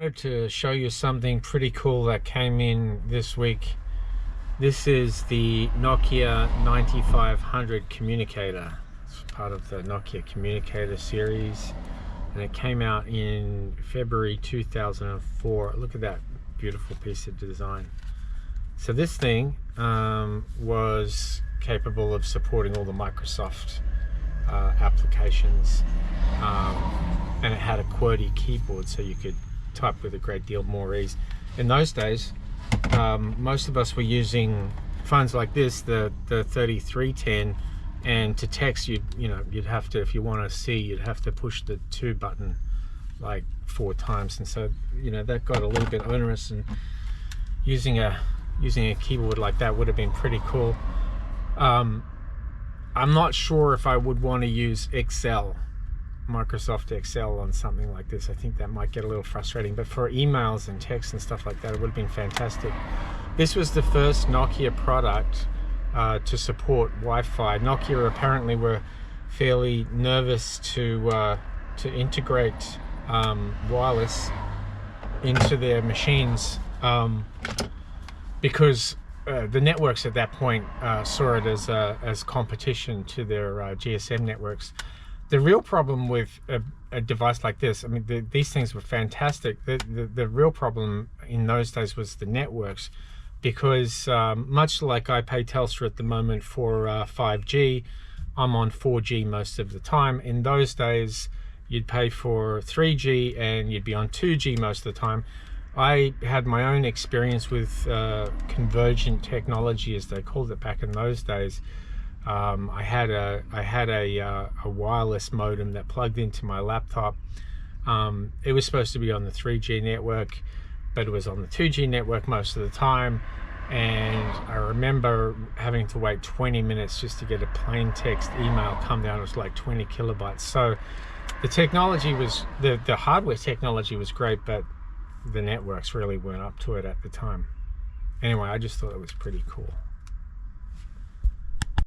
wanted to show you something pretty cool that came in this week. This is the Nokia 9500 communicator. It's part of the Nokia communicator series, and it came out in February 2004. Look at that beautiful piece of design. So this thing was capable of supporting all the Microsoft applications, and it had a QWERTY keyboard, so you could type with a great deal more ease. In those days, most of us were using phones like this, the 3310, and to text you'd have to, if you want to see, you'd have to push the 2 button like 4 times, and so that got a little bit onerous, and using a keyboard like that would have been pretty cool. I'm not sure if I would want to use Excel, Microsoft Excel, on something like this. I think that might get a little frustrating, but for emails and text and stuff like that, it would have been fantastic. This was the first Nokia product to support Wi-Fi. Nokia apparently were fairly nervous to integrate wireless into their machines, because the networks at that point saw it as competition to their GSM networks. The real problem with a device like this, I mean, these things were fantastic. The real problem in those days was the networks, because much like I pay Telstra at the moment for 5G, I'm on 4G most of the time. In those days, you'd pay for 3G and you'd be on 2G most of the time. I had my own experience with convergent technology, as they called it back in those days. I had a wireless modem that plugged into my laptop. It was supposed to be on the 3G network, but it was on the 2G network most of the time. And I remember having to wait 20 minutes just to get a plain text email come down. It was like 20 kilobytes. So the technology was, the hardware technology was great, but the networks really weren't up to it at the time. Anyway, I just thought it was pretty cool.